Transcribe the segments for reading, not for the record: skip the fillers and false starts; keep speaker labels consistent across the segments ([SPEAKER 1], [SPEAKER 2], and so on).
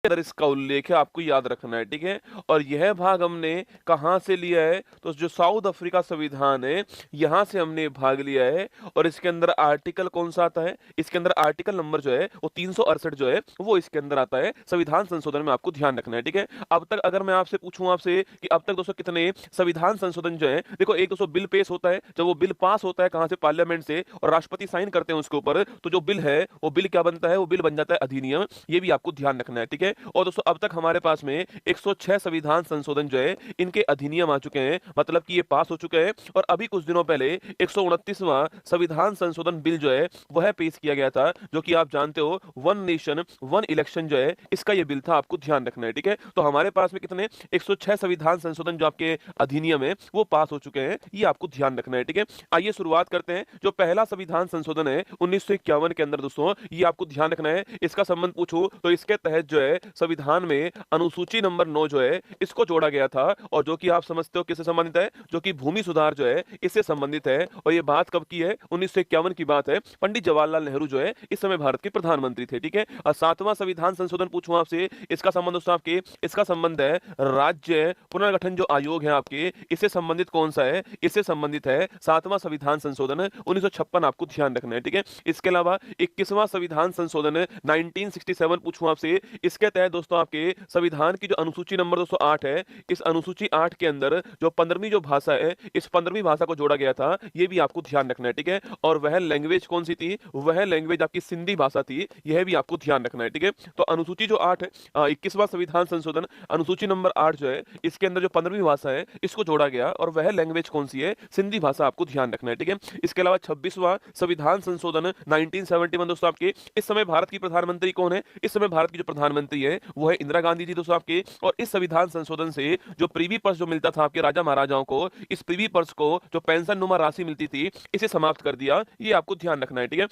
[SPEAKER 1] अंदर इसका उल्लेख है, आपको याद रखना है, ठीक है। और यह भाग हमने कहाँ से लिया है, तो जो साउथ अफ्रीका संविधान है यहाँ से हमने भाग लिया है। और इसके अंदर आर्टिकल कौन सा आता है, इसके अंदर आर्टिकल नंबर जो है वो 368 जो है वो इसके अंदर आता है संविधान संशोधन में, आपको ध्यान रखना है, ठीक है। अब तक अगर मैं आपसे पूछूं आपसे कि अब तक दोस्तों कितने संविधान संशोधन जो है, देखो एक दोस्तों बिल पेश होता है, जब वो बिल पास होता है कहां से, पार्लियामेंट से, और राष्ट्रपति साइन करते हैं उसके ऊपर, तो जो बिल है वो बिल क्या बनता है, वो बिल बन जाता है अधिनियम। ये भी आपको ध्यान रखना है, ठीक है। और दोस्तों अब तक हमारे पास में 106 संविधान संशोधन जो है इनके अधिनियम आ चुके हैं, मतलब कि ये पास हो चुके हैं। और अभी कुछ दिनों पहले 129वां संविधान संशोधन बिल जो है वह पेश किया गया था, जो कि आप जानते हो वन नेशन वन इलेक्शन जो है इसका ये बिल था, आपको ध्यान रखना है, ठीक है। तो हमारे पास में कितने 106 संविधान संशोधन जो आपके अधिनियम है वो पास हो चुके हैं, ये आपको ध्यान रखना है, ठीक है। आइए शुरुआत करते हैं। जो पहला संविधान संशोधन है 1951 के अंदर दोस्तों, ये आपको ध्यान रखना है। इसका संबंध पूछूं तो इसके तहत जो है संविधान में अनुसूची नंबर 9 जो है इसको जोड़ा गया था, और जो कि आप समझते हो किससे संबंधित है, जो कि भूमि सुधार जो है इससे संबंधित है। और ये बात कब की है, 1951 की बात है। पंडित जवाहरलाल नेहरू जो है इस समय भारत के प्रधानमंत्री थे, ठीक है। और 7वां संविधान संशोधन पूछूं आपसे, इसका संबंध दोस्तों आपके, इसका संबंध है राज्य पुनर्गठन जो आयोग है आपके, इससे संबंधित कौन सा है, इससे संबंधित है 7वां संविधान संशोधन 1956, आपको ध्यान रखना है, ठीक है। इसके अलावा 21वां संविधान संशोधन 1967 पूछूं आपसे, इसके तहत दोस्तों आपके संविधान की जो अनुसूची नंबर 208 है, इस अनुसूची 8 के अंदर जो 15वीं जो भाषा है, इस 15वीं भाषा को जोड़ा गया था, ये भी आपको ध्यान रखना है, ठीक है। और वह लैंग्वेज कौन सी थी, वह लैंग्वेज आपकी सिंधी भाषा थी, यह भी आपको ध्यान रखना है, ठीक है। तो अनुसूची जो 8 है, 21वां संविधान संशोधन अनुसूची नंबर 8 जो है इसके अंदर जो 15वीं भाषा है इसको जोड़ा गया, और वह लैंग्वेज कौन सी है, सिंधी भाषा, आपको ध्यान रखना है, ठीक है। इसके अलावा 26वां संविधान संशोधन 1971 दोस्तों आपके, इस समय भारत की प्रधानमंत्री कौन है, इस समय भारत की जो प्रधानमंत्री है वो है इंदिरा गांधी जी दोस्तों आपके। और इस संविधान संशोधन से जो प्रीवी पर्स जो मिलता था आपके राजा महाराजाओं को, इस प्रीवी पर्स को जो पेंशन नुमा राशि मिलती थी इसे समाप्त कर दिया, ये आपको ध्यान रखना है, ठीक है।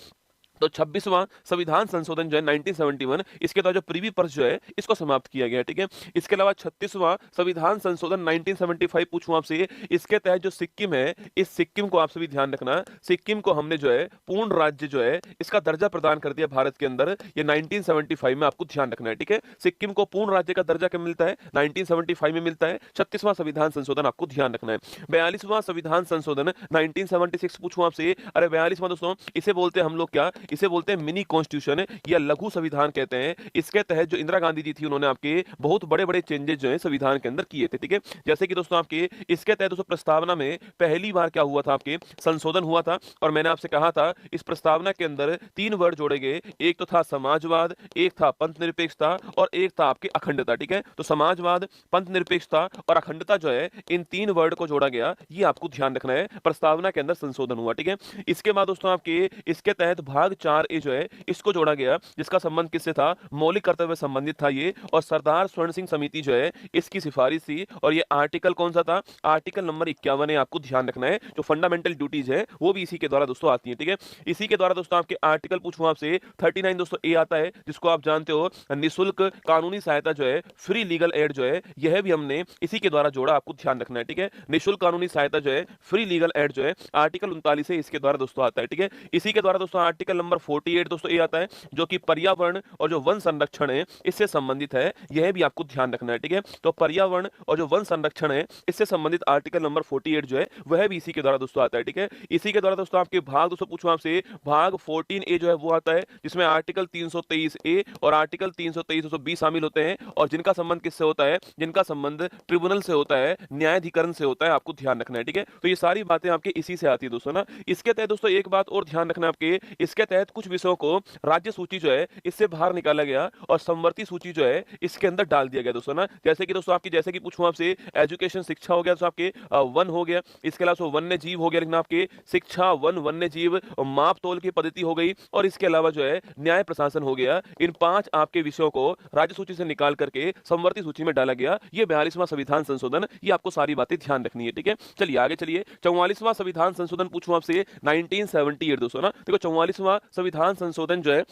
[SPEAKER 1] तो 26वां संविधान संशोधन जो है 1971, इसके द्वारा जो प्रीवी पर्स जो है इसको समाप्त किया गया, ठीक है। इसके अलावा 36वां संविधान संशोधन 1975 पूछूं आपसे, इसके तहत जो सिक्किम है, इस सिक्किम को आपसे भी ध्यान रखना, सिक्किम को हमने जो है पूर्ण राज्य जो है इसका दर्जा प्रदान कर दिया भारत के अंदर, ये 1975 में, आपको ध्यान रखना है, ठीक है। सिक्किम को पूर्ण राज्य का दर्जा कब मिलता है, 1975 में मिलता है। 36वां संविधान संशोधन आपको ध्यान रखना है। 42वां संविधान संशोधन 1976 पूछूं आपसे, अरे 42वां दोस्तों इसे बोलते हैं हम लोग क्या, इसे बोलते हैं मिनी कॉन्स्टिट्यूशन या लघु संविधान कहते हैं। इसके तहत जो इंदिरा गांधी जी थी उन्होंने आपके बहुत बड़े-बड़े चेंजेस जो है संविधान के अंदर किए थे, ठीक है। जैसे कि दोस्तों आपके इसके तहत दोस्तों प्रस्तावना में पहली बार क्या हुआ था, आपके संशोधन हुआ था। और मैंने आपसे कहा था इस प्रस्तावना के अंदर 3 वर्ड जोड़े गए, एक तो था समाजवाद, एक था पंथ निरपेक्षता, और एक था आपकी अखंडता, ठीक है। तो समाजवाद, पंथ निरपेक्षता और अखंडता जो है इन 3 वर्ड को जोड़ा गया, ये आपको ध्यान रखना है, प्रस्तावना के अंदर संशोधन हुआ, ठीक है। इसके बाद दोस्तों आपके इसके तहत भाग 4A जो है इसको जोड़ा गया, जिसका संबंध किससे था, मौलिक कर्तव्य संबंधित था ये, और सरदार स्वर्ण सिंह समिति जो है इसकी सिफारिश थी। और ये आर्टिकल कौन सा था, आर्टिकल नंबर 51 है, आपको ध्यान रखना है। जो फंडामेंटल ड्यूटीज है वो भी इसी के द्वारा दोस्तों आती है, ठीक है। इसी के द्वारा दोस्तों आपके आर्टिकल पूछूं आपसे 39 दोस्तों ए आता है, जिसको आप जानते हो निःशुल्क कानूनी सहायता जो है, फ्री लीगल एड जो है, यह भी हमने इसी के द्वारा जोड़ा, आपको ध्यान रखना है, ठीक है। निःशुल्क कानूनी सहायता जो है, फ्री लीगल एड जो है, आर्टिकल 39 है, इसके द्वारा दोस्तों आता है, ठीक है। इसी के द्वारा दोस्तों आर्टिकल नंबर 48 दोस्तों ये आता है, जो कि पर्यावरण और जो वन संरक्षण है इससे संबंधित है, यह भी आपको ध्यान रखना है, ठीक है। तो पर्यावरण और जो वन संरक्षण है इससे संबंधित आर्टिकल नंबर 48 जो है वह भी इसी के द्वारा दोस्तों आता है, ठीक है। इसी के द्वारा दोस्तों आपके भाग दोस्तों पूछूं आपसे, भाग 14A जो है वो आता है, जिसमें आर्टिकल 323A और आर्टिकल 323 शामिल होते हैं, और जिनका संबंध किससे होता है, जिनका संबंध ट्रिब्यूनल से होता है, न्यायाधिकरण से होता है, आपको ध्यान रखना है, ठीक है। तो ये सारी बातें आपके इसी से आती है दोस्तों ना। इसके तहत दोस्तों एक बात और ध्यान रखना आपके, इसके तहत कुछ विषयों को राज्य सूची जो है इससे बाहर निकाला गया और समवर्ती सूची जो है इसके अंदर डाल दिया गया दोस्तों ना। जैसे कि दोस्तों आपकी, जैसे कि पूछूं आपसे, एजुकेशन शिक्षा हो गया दोस्तों आपके, वन हो गया, इसके अलावा वन्य जीव हो गया, लेकिन आपके शिक्षा, वन, वन्य जीव, माप तोल की पद्धति हो गई, और इसके अलावा जो है न्याय प्रशासन हो गया। इन 5 आपके विषयों को राज्य सूची से निकाल करके समवर्ती सूची में डाला गया, ये 42वां संविधान संशोधन, ये आपको सारी बातें ध्यान रखनी है, ठीक है। चलिए आगे चलिए। 44वां संविधान संशोधन पूछूं आपसे 1978 दोस्तों ना। देखो 44वां संविधान संशोधन जो है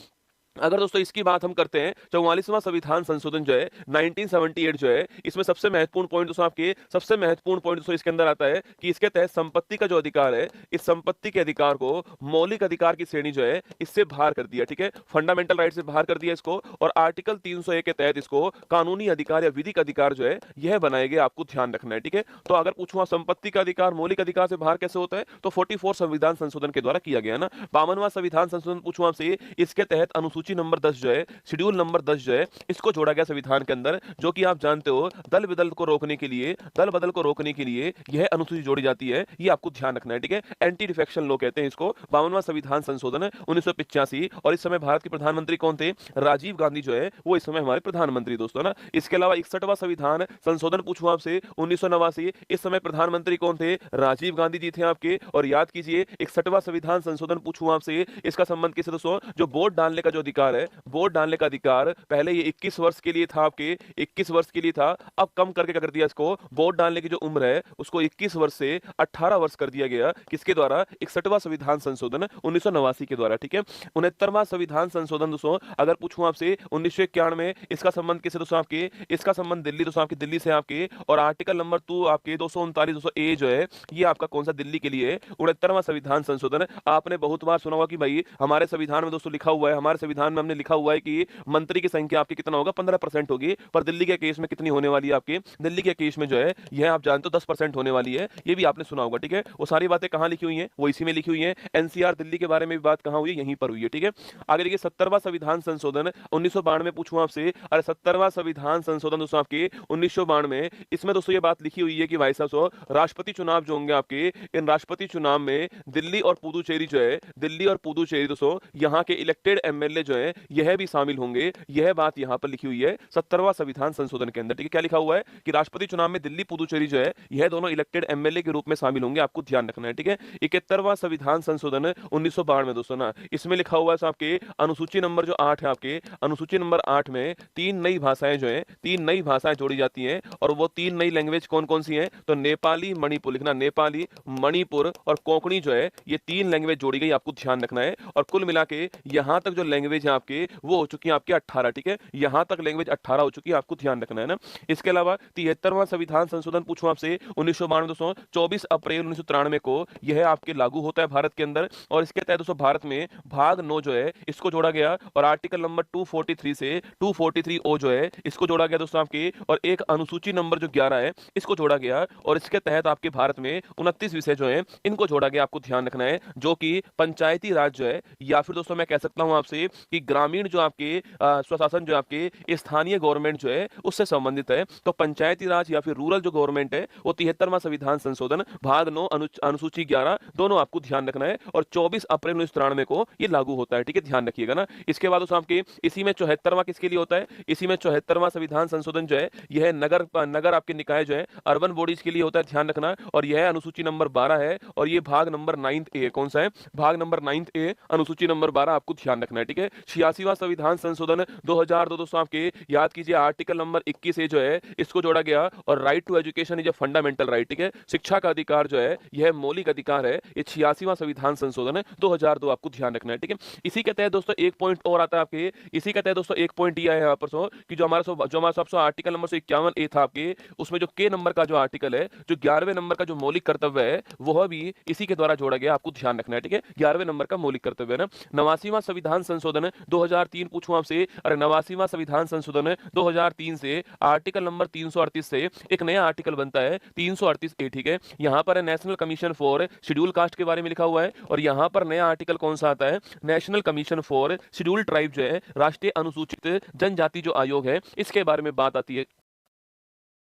[SPEAKER 1] अगर दोस्तों इसकी बात हम करते हैं 44वां संविधान संशोधन जो है 1978 जो है, इसमें सबसे महत्वपूर्ण पॉइंट दोस्तों आपके सबसे महत्वपूर्ण पॉइंट दोस्तों इसके अंदर आता है कि इसके तहत संपत्ति का जो अधिकार है, इस संपत्ति के अधिकार को मौलिक अधिकार की श्रेणी जो है इससे बाहर कर दिया। ठीक है, फंडामेंटल राइट से बाहर कर दिया इसको, और आर्टिकल 301 के तहत इसको कानूनी अधिकार या विधिक अधिकार जो है यह बनाए गए। आपको ध्यान रखना है। ठीक है, तो अगर पूछूं संपत्ति का अधिकार मौलिक अधिकार से बाहर कैसे होता है, तो 44 संविधान संशोधन के द्वारा किया गया ना। 52वां संविधान संशोधन पूछूं आपसे, इसके तहत अनुसूची नंबर 10 जो है, शेड्यूल नंबर 10 जो है, इसको जोड़ा गया संविधान के अंदर, जो कि आप जानते हो दल बदल को रोकने के लिए, दल बदल को रोकने के लिए यह अनुसूची जोड़ी जाती है। ये आपको ध्यान रखना है। ठीक है, एंटी डिफेक्शन लॉ कहते हैं इसको। 52वां संविधान संशोधन 1985, और इस समय भारत के प्रधानमंत्री कौन थे? राजीव गांधी जो है वो इस समय हमारे प्रधानमंत्री दोस्तों ना। इसके अलावा 61वां संविधान संशोधन पूछूं आपसे 1989, इस समय प्रधानमंत्री कौन थे? राजीव गांधी जी थे आपके। और याद कीजिए 61वां संविधान संशोधन पूछूं आपसे, इसका संबंध किससे दोस्तों? जो वोट डालने का जो अधिकार है, वोट डालने का अधिकार पहले ये 21 वर्ष के लिए था आपके, 21 वर्ष के लिए था, अब कम करके क्या कर दिया इसको? वोट डालने की जो उम्र है उसको 21 वर्ष से 18 वर्ष कर दिया गया। किसके द्वारा? 61वां संविधान संशोधन 1989 के द्वारा। ठीक है, 69वां संविधान संशोधन दोस्तों अगर पूछूं आपसे 1991 में, इसका संबंध किससे दोस्तों आपके? इसका संबंध दिल्ली दोस्तों आपकी, दिल्ली से आपके। और आर्टिकल नंबर 2 आपके 239 200 ए जो है ये आपका कौन सा? दिल्ली के लिए। 69वां संविधान संशोधन आपने बहुत बार सुना होगा कि भाई हमारे संविधान में दोस्तों लिखा हुआ है, हमारे संविधान में हमने लिखा हुआ है कि मंत्री की संख्या आपकी कितना होगा? 15% होगी। पर दिल्ली के केस में कितनी होने वाली है आपकी? दिल्ली के केस में जो है यह आप जानते हो 10% होने वाली है। ये भी आपने सुना होगा। ठीक है, वो सारी बातें कहां लिखी हुई हैं? वो इसी में लिखी हुई है। एनसीआर दिल्ली के बारे में भी बात कहां हुई है? यहीं पर हुई है। ठीक है, आगे देखिए 70वां संविधान संशोधन 1992 पूछूं आपसे। अरे 70वां संविधान संशोधन दोस्तों आपके 1992, इसमें दोस्तों ये बात लिखी हुई है कि भाई साहब राष्ट्रपति चुनाव जो होंगे आपके, इन राष्ट्रपति चुनाव में दिल्ली और पुदुचेरी जो है, दिल्ली और पुदुचेरी दोस्तों यहाँ के इलेक्टेड एमएलए जो है यह भी शामिल होंगे। यह बात यहाँ पर लिखी हुई है 70वां संविधान संशोधन के अंदर। ठीक है, क्या लिखा हुआ है कि राष्ट्रपति चुनाव में दिल्ली पुदुचेरी जो है यह दोनों इलेक्टेड एमएलए के रूप में शामिल होंगे। आपको ध्यान रखना है। ठीक है, 71वां संविधान संशोधन 1992 में दोस्तों ना, इसमें लिखा हुआ है आपके अनुसूची नंबर जो 8 है आपके, अनुसूची नंबर 8 में 3 नई भाषाएं जो है, 3 नई भाषाएं जोड़ी जाती हैं। और वो 3 नई लैंग्वेज कौन कौन सी हैं? तो नेपाली, मणिपुर, लिखना नेपाली, मणिपुर और कोंकणी जो है, ये 3 लैंग्वेज जोड़ी गई। आपको ध्यान रखना है। और कुल मिला के यहां तक जो लैंग्वेज है आपके वो हो चुकी है आपके 18। ठीक है, यहां तक लैंग्वेज 18 हो चुकी है। आपको ध्यान रखना है ना। इसके अलावा 73वां संविधान संशोधन पूछूं आपसे 1992 दोस्तों 24 अप्रैल 1993 को यह आपके लागू होता है भारत के अंदर। और इसके तहत दोस्तों भारत में भाग 9 जो है इसको जोड़ा गया, और आर्टिकल नंबर 243 से 243 ओ जो है इसको जोड़ा गया दोस्तों आपके। और एक अनुसूची नंबर जो 11 है इसको जोड़ा गया, और इसके तहत आपके भारत में 29 विषय जो है इनको जोड़ा गया। आपको ध्यान रखना है, जो कि पंचायती राज जो है, या फिर दोस्तों मैं कह सकता हूं आपसे कि ग्रामीण जो आपके स्वशासन जो आपके स्थानीय गवर्नमेंट जो है उससे संबंधित है। तो पंचायती राज या फिर रूरल जो गवर्नमेंट है वो 73वां संविधान संशोधन भाग 9 अनुसूची 11 दोनों आपको ध्यान रखना है। और 24 अप्रैल 1993 को ये लागू होता है। ठीक है, ध्यान रखिएगा ना। इसके बाद दोस्तों आपके इसी में 74वां किसके लिए होता है? इसी में 74वां संविधान संशोधन जो है यह नगर आपके निकाय जो है अर्बन बॉडीज के लिए होता है। ध्यान रखना। और यह अनुसूची नंबर 12 है, और ये भाग नंबर 9 ए कौन सा है? भाग नंबर 9 ए अनुसूची नंबर 12 आपको ध्यान रखना है। ठीक है, 86वां संविधान संशोधन 2002 दोस्तों आपके याद कीजिए आर्टिकल नंबर 21 ए जो है इसको जोड़ा गया। और right to education is a fundamental right. ठीक है, शिक्षा का अधिकार जो है यह मौलिक अधिकार है। ये 86वां संविधान संशोधन 2002 आपको ध्यान रखना है। ठीक है, इसी के तहत दोस्तों एक पॉइंट और आता है आपके, इसी के तहत दोस्तों एक पॉइंट ये है यहाँ पर कि जो हमारा आर्टिकल नंबर 51 ए था आपके, उसमें जो के नंबर का जो आर्टिकल है, जो 11वें नंबर का जो मौलिक कर्तव्य है वह भी इसी के द्वारा जोड़ा गया। आपको ध्यान रखना है। ठीक है, 11वें नंबर का मौलिक कर्तव्य है ना। 89वां संविधान संशोधन 2003 पूछूं आपसे। अरे 89वां संविधान संशोधन 2003 से आर्टिकल नंबर 338 से एक नया आर्टिकल बनता है 338 ए। ठीक है, यहां पर national commission for schedule caste के बारे में लिखा हुआ है। और यहां पर नया आर्टिकल कौन सा आता है? National commission for schedule tribe जो है, राष्ट्रीय अनुसूचित जनजाति जो आयोग है, इसके बारे में बात आती है।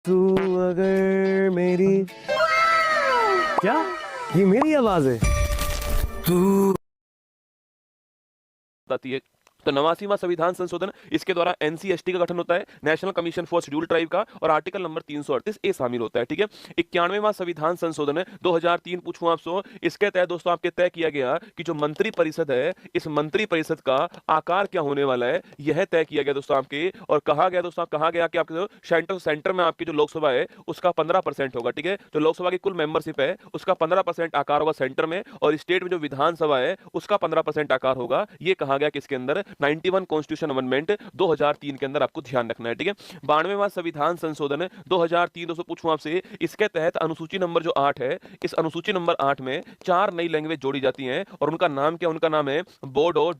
[SPEAKER 2] तू अगर मेरी क्या ये मेरी आवाज है तू
[SPEAKER 1] आती है। तो 89वां संविधान संशोधन इसके द्वारा एनसीएसटी का गठन होता है, national commission for schedule tribe का। और आर्टिकल नंबर 338 ए शामिल होता है। ठीक है, 91वां संविधान संशोधन 2003 पूछूं आपसे। इसके तहत दोस्तों आपके तय किया गया कि जो मंत्री परिषद है, इस मंत्री परिषद का आकार क्या होने वाला है यह तय किया गया दोस्तों आपके। और कहा गया दोस्तों कहा गया कि आपके सेंटर में आपकी जो लोकसभा है उसका 15% होगा। ठीक है, जो लोकसभा की कुल मेंबरशिप है उसका 15% आकार होगा सेंटर में, और स्टेट में जो विधानसभा है उसका 15% आकार होगा। ये कहा गया किसके अंदर? 91 कॉन्स्टिट्यूशन अमेंडमेंट 2003 के अंदर आपको ध्यान रखना है, ठीक है। 92वां संविधान संशोधन 2003 दोस्तों पूछूं आपसे, इसके तहत अनुसूची नंबर जो 8 है, इस अनुसूची नंबर 8 में 4 नई लैंग्वेज जोड़ी जाती हैं और उनका नाम क्या, उनका नाम है बोडो,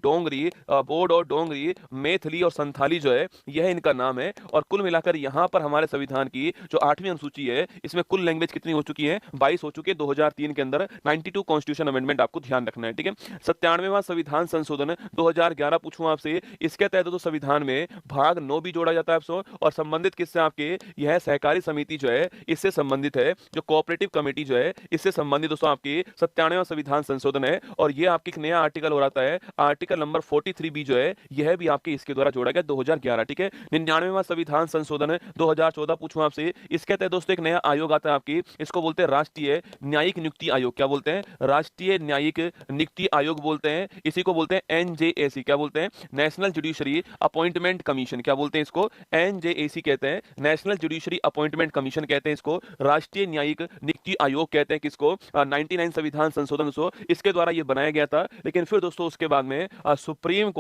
[SPEAKER 1] डोंगरी, मैथिली और संथाली जो है, यह इनका नाम है। और कुल मिलाकर यहां पर हमारे संविधान की जो 8वीं अनुसूची है, इसमें कुल लैंग्वेज कितनी हो चुकी है, 22 हो चुकी है 2003 के अंदर। 92 कॉन्स्टिट्यूशन अमेंडमेंट आपको ध्यान रखना है, ठीक है। 97वां संविधान संशोधन 2011 पूछूं आपसे, इसके तहत तो संविधान में भाग 9 भी जोड़ा जाता है आपसे, और संबंधित किससे, आपके यह सहकारी समिति जो है इससे संबंधित है, जो कोऑपरेटिव कमेटी जो है इससे संबंधित दोस्तों आपकी 97वां संविधान संशोधन है। और यह आपके एक नया आर्टिकल हो रहा है, आर्टिकल नंबर 43B जो है, यह भी आपके इसके द्वारा जोड़ा गया 2011, ठीक है। 99वां संविधान संशोधन 2014 पूछूं आपसे, इसके तहत दोस्तों एक नया आयोग आता है आपकी, इसको बोलते हैं राष्ट्रीय न्यायिक नियुक्ति आयोग। क्या बोलते हैं, राष्ट्रीय न्यायिक नियुक्ति आयोग बोलते हैं, इसी को बोलते हैं NJAC। क्या बोलते हैं, नेशनल जुडिशरी अपॉइंटमेंट कमीशन। क्या बोलते हैं इसको, NJAC कहते हैं, नेशनल जुडिशरी अपॉइंटमेंट कमीशन कहते हैं इसको, राष्ट्रीय न्यायिक नियुक्ति आयोग कहते हैं किसको, 99 संविधान संशोधन इसके द्वारा ये बनाया गया था। लेकिन फिर दोस्तों उसके बाद में सुप्रीम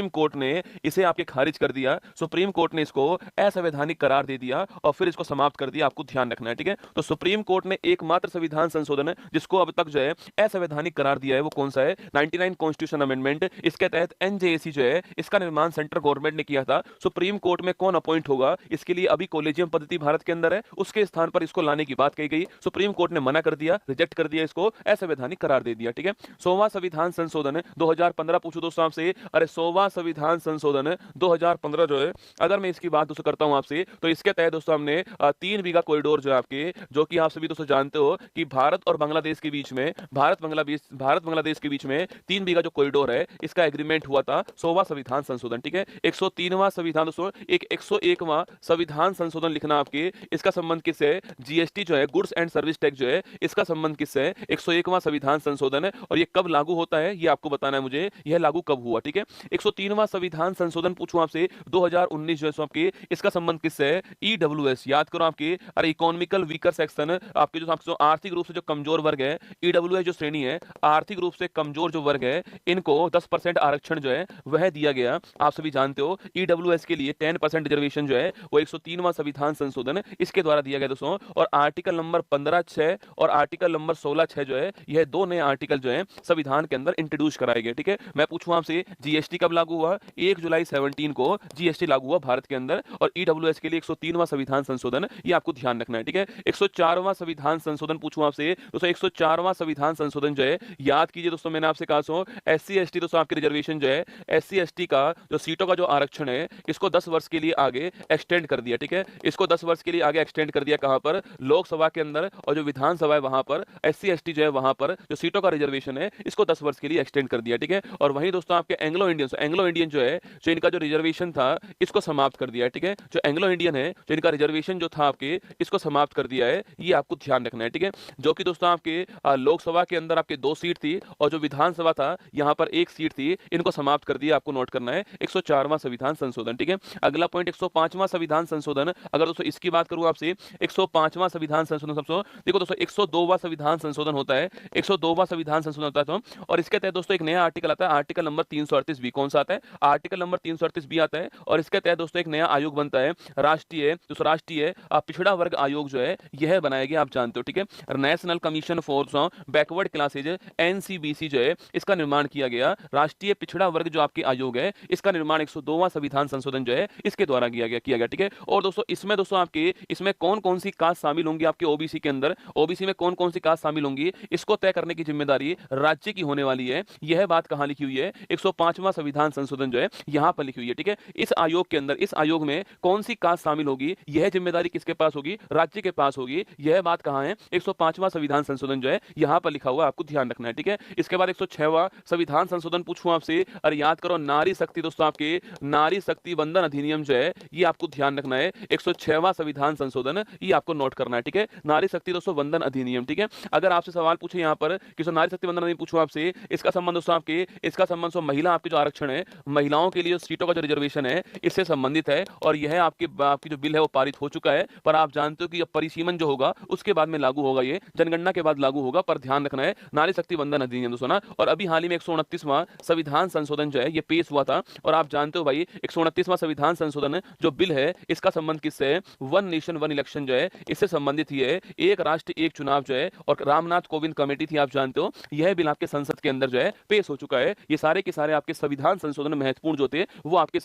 [SPEAKER 1] कोर्ट ने इसे आपके खारिज कर दिया, सुप्रीम कोर्ट ने इसको असंवैधानिक करार दे दिया और फिर इसको समाप्त कर दिया, आपको ध्यान रखना है, ठीक है। तो सुप्रीम कोर्ट ने एकमात्र संविधान संशोधन जिसको अब तक जो है असंवैधानिक करार दिया है, वो कौन सा है, 99 कॉन्स्टिट्यूशन अमेंडमेंट। इसके तहत NJAC जो है, इसका निर्माण सेंट्रल गवर्नमेंट ने किया था। सुप्रीम कोर्ट में कौन अपॉइंट होगा, इसके लिए अभी कॉलेजियम पद्धति भारत के अंदर है, उसके स्थान पर इसको लाने की बात कही गई, सुप्रीम कोर्ट ने मना कर दिया, रिजेक्ट कर दिया, इसको असंवैधानिक करार दे दिया, ठीक है। 100वां संविधान संशोधन 2015 पूछो दोस्तों आपसे, अरे 100वां संविधान संशोधन 2015 जो है, अगर मैं इसकी बात दोस्तों करता हूं आपसे, तो इसके तहत दोस्तों हमने 3 बीघा कॉरिडोर जो है आपके, जो कि आप सभी दोस्तों जानते हो कि भारत और बांग्लादेश के बीच में, भारत बांग्लादेश के बीच में 3 बीघा जो कॉरिडोर है, इसका एग्रीमेंट हुआ था 100वां संविधान संशोधन, ठीक है। 103वां संविधान दोस्तों, एक 101वां संविधान संशोधन लिखना आपके, इसका संबंध किससे, GST जो है, गुड्स एंड सर्विस टैक्स जो है, इसका संबंध किससे है, 101वां संविधान संशोधन है। और ये कब लागू होता है, ये आपको बताना है मुझे, यह लागू कब हुआ, ठीक है। 103वां संविधान संशोधन पूछूं आपसे 2019 जो है आपके, इसका संबंध किससे है, EWS, याद करो आपके, अरे इकोनॉमिकल वीकर सेक्शन, आपके जो आर्थिक रूप से जो कमजोर वर्ग है, EWS जो श्रेणी है, आर्थिक रूप से कमजोर जो वर्ग है, इनको 10% आरक्षण जो है वह दिया गया। आप सभी जानते हो EWS के लिए 10% रिजर्वेशन जो है वो 103वां संविधान संशोधन इसके द्वारा दिया गया दोस्तों। और आर्टिकल नंबर 15(6) और आर्टिकल नंबर 16(6) जो है, यह 2 नए आर्टिकल जो है संविधान के अंदर इंट्रोड्यूस कराए गए, ठीक है। मैं पूछूं आपसे, GST कब लागू हुआ, 1 जुलाई 17 को GST लागू हुआ भारत के अंदर। और EWS के लिए 103वां संविधान संशोधन, ये आपको ध्यान रखना है, ठीक है। 104वां संविधान संशोधन पूछूं आपसे दोस्तों, 104वां संविधान संशोधन जो है, याद कीजिए दोस्तों, मैंने आपसे कहा सो SC ST दोस्तों आपकी रिजर्वेशन जो है, SC ST का जो सीटों का जो आरक्षण है, इसको 10 वर्ष के लिए आगे एक्सटेंड कर दिया, ठीक है। इसको 10 वर्ष के लिए आगे एक्सटेंड कर दिया, कहां पर, लोकसभा के अंदर, और जो विधानसभा है वहां पर SC ST जो है, वहां पर जो सीटों का रिजर्वेशन है, इसको 10 वर्ष के लिए एक्सटेंड कर दिया, ठीक है। और वहीं दोस्तों आपके एंग्लो इंडियन जो है, जो इनका जो रिजर्वेशन था, इसको समाप्त कर दिया है, ठीक है। जो एंग्लो इंडियन है, जो इनका रिजर्वेशन जो था आपके, इसको समाप्त कर दिया है, ये आपको ध्यान रखना है, ठीक है। जो कि दोस्तों आपके लोकसभा के अंदर आपके 2 सीट थी, और जो विधानसभा था यहां पर 1 सीट थी, इनको समाप्त कर दिया, आपको नोट करना है। 104वां संविधान संशोधन, ठीक है। अगला पॉइंट 105वां संविधान संशोधन, अगर दोस्तों इसकी बात करूं आपसे, 105वां संविधान संशोधन, सबसे देखो दोस्तों 102वां संविधान संशोधन होता है, 102वां संविधान संशोधन होता है तो, और इसके तहत दोस्तों एक नया आर्टिकल आता है, आर्टिकल नंबर 338B। कौन सा आता है, आर्टिकल नंबर 338B आता है। और इसके तहत दोस्तों एक नया आयोग बनता है, राष्ट्रीय पिछड़ा वर्ग आयोग जो है, यह बनाया गया, आप जानते हो, ठीक है। National commission for backward classes NCBC जो है, इसका निर्माण किया गया। राष्ट्रीय पिछड़ा वर्ग जो आपके आयोग है, इसका निर्माण 102वां संविधान संशोधन जो है, इसके द्वारा किया गया, ठीक है। और दोस्तों इसमें आपके, इसमें कौन कौन सी कास्ट शामिल होंगी आपके OBC के अंदर, OBC में कौन कौन सी कास्ट शामिल होंगी, इसको तय करने की जिम्मेदारी राज्य की होने वाली है। यह बात कहां लिखी हुई है, 105वां संविधान संशोधन जो है, यहां पर लिखी हुई है, ठीक है। इस आयोग के अंदर, इस आयोग में कौन सी कास्ट शामिल होगी, यह जिम्मेदारी किसके पास होगी, राज्य के पास होगी। यह बात कहां है, 105वां संविधान संशोधन जो है, यहां पर लिखा हुआ, आपको ध्यान रखना है, ठीक है। इसके बाद 106वां संविधान संशोधन पूछूं आपसे, और याद करो नारी शक्ति दोस्तों, आपके नारी शक्ति वंदन अधिनियम जो है, ये आपको ध्यान रखना है। 106वां संविधान संशोधन, ये आपको नोट करना है, ठीक है। नारी शक्ति दोस्तों वंदन अधिनियम, ठीक है। अगर आपसे सवाल पूछे यहां पर कि नारी शक्ति वंदन अधिनियम पूछूं आपसे, इसका संबंध दोस्तों आपके, इसका संबंध महिला आपके जो आरक्षण है, महिलाओं के लिए सीटों का जो रिजर्वेशन है, इससे संबंधित है। और यह आपकी जो बिल है वो पारित हो चुका है, पर आप जानते हो कि परिसीमन जो होगा उसके बाद में लागू होगा, ये जनगणना के बाद लागू होगा, पर ध्यान रखना है, नारी शक्ति वंदन अधिनियम दोस्तों ना। और अभी हाल ही में 129वां संविधान संशोधन जो है, ये
[SPEAKER 3] ये पेश हुआ था। और आप जानते हो भाई 129वां संविधान संशोधन जो बिल है इसका संबंध किससे है? वन नेशन वन इलेक्शन जो है इससे संबंधित ही है। एक राष्ट्र एक चुनाव जो है और रामनाथ कोविंद कमेटी थी, आप जानते हो। यह बिल आपके संसद के अंदर जो है पेश हो चुका है। ये सारे के सारे आपके संविधान संशोधन महत्वपूर्ण जो थे वो आपके